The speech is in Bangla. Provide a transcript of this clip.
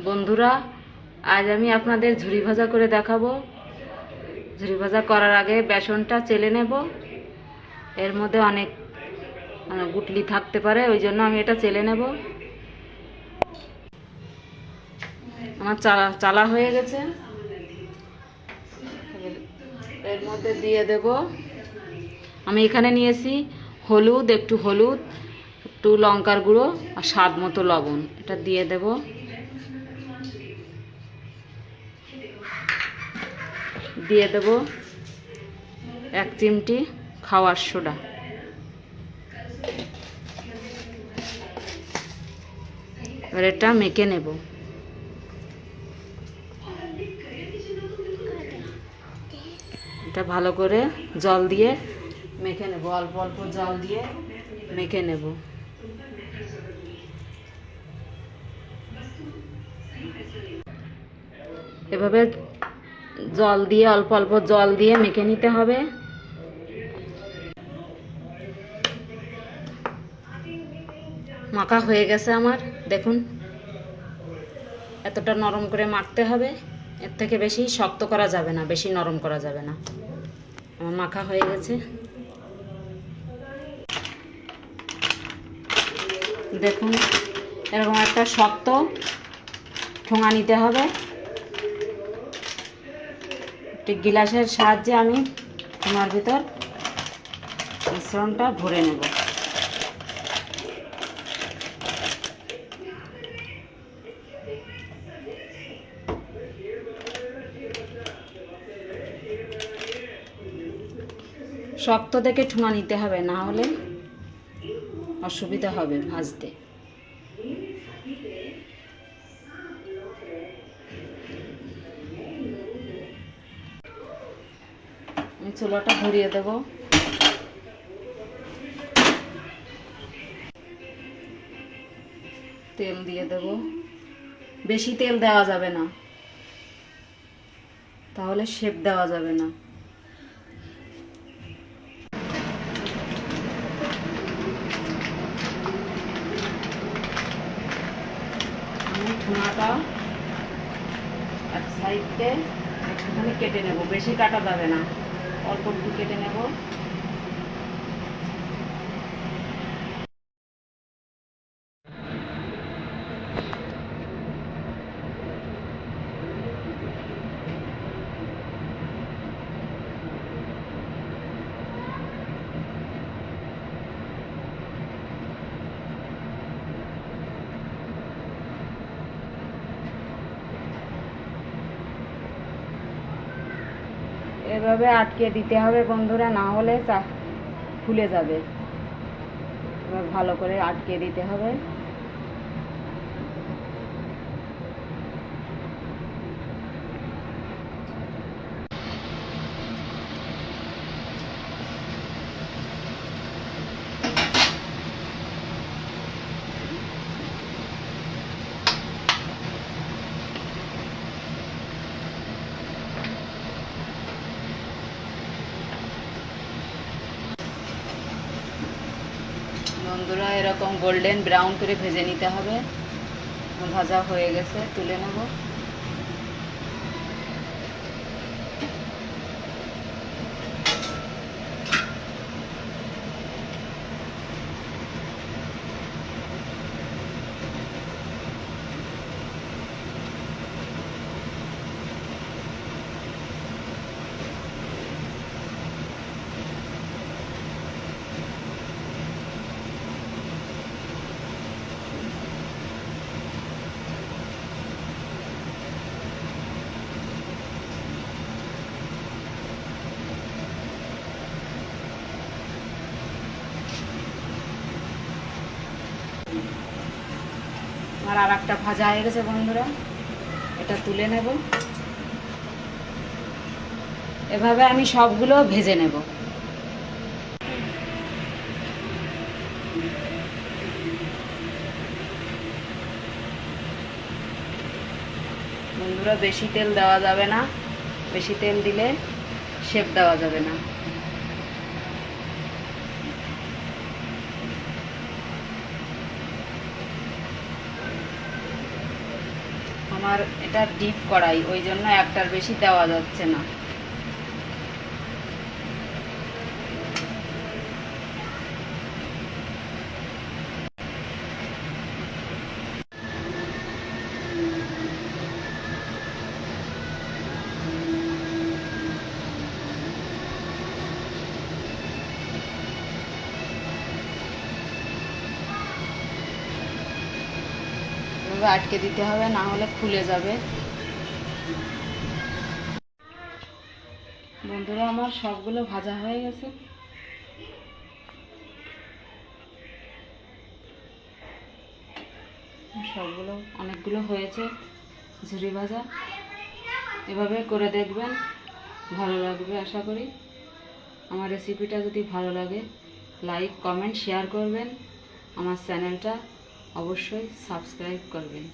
বন্ধুরা, আজ আমি আপনাদের ঝুরি ভাজা করে দেখাবো। ঝুরি ভাজা করার আগে বেসনটা চেলে নেব। এর মধ্যে অনেক গুটলি থাকতে পারে, ওই জন্য আমি এটা চেলে নেব। আমার চালা হয়ে গেছে। এর মধ্যে দিয়ে দেব, আমি এখানে নিয়েছি হলুদ, একটু হলুদ, একটু লঙ্কার গুঁড়ো আর স্বাদ মতো লবণ। এটা দিয়ে দেব। দিয়ে দেব 1 চিমটি খাওয়ার সোডা। এবার এটা মেখে নেব। এটা ভালো করে জল দিয়ে মেখে নেব, অল্প অল্প জল দিয়ে মেখে নেব। এভাবে জল দিয়ে, অল্প অল্প জল দিয়ে মেখে নিতে হবে। মাখা হয়ে গেছে আমার, দেখুন এতটা নরম করে মাখতে হবে। এর থেকে বেশি শক্ত করা যাবে না, বেশি নরম করা যাবে না। আমার মাখা হয়ে গেছে, দেখুন এরকম একটা শক্ত ঠোঙা নিতে হবে। একটি গিলাসের সাহায্যে আমি ঠোঙার ভিতর মিশ্রণটা ভরে নেব। শক্ত দেখে ঠোঙা নিতে হবে, না হলে অসুবিধা হবে ভাজতে। আমি চুলাটা ধরিয়ে দেব। তেল দিয়ে দেব। বেশি তেল দেওয়া যাবে না, তাহলে শেপ দেওয়া যাবে না। আমি ঠোঙাটা এক সাইডে একটুখানি কেটে নেব, বেশি কাটা যাবে না, অল্প একটু কেটে নেব। এভাবে আটকে দিতে হবে বন্ধুরা, না হলে ফুলে যাবে। এবার ভালো করে আটকে দিতে হবে। বন্ধুরা, এরকম গোল্ডেন ব্রাউন করে ভেজে নিতে হবে। ভাজা হয়ে গেছে, তুলে নেব। আমার আর একটা ভাজা হয়ে গেছে বন্ধুরা, এটা তুলে নেব। এভাবে আমি সবগুলো ভেজে নেব। বন্ধুরা, বেশি তেল দেওয়া যাবে না, বেশি তেল দিলে শেপ দেওয়া যাবে না। আমার এটা ডিপ কড়াই, ওই জন্য একটার বেশি দেওয়া যাচ্ছে না। এভাবে আটকে দিতে হবে, না হলে খুলে যাবে। বন্ধুরা, আমার সবগুলো ভাজা হয়ে গেছে। সবগুলো অনেকগুলো হয়েছে ঝুরি ভাজা। এভাবে করে দেখবেন, ভালো লাগবে আশা করি। আমার রেসিপিটা যদি ভালো লাগে লাইক কমেন্ট শেয়ার করবেন, আমার চ্যানেলটা অবশ্যই সাবস্ক্রাইব করবেন।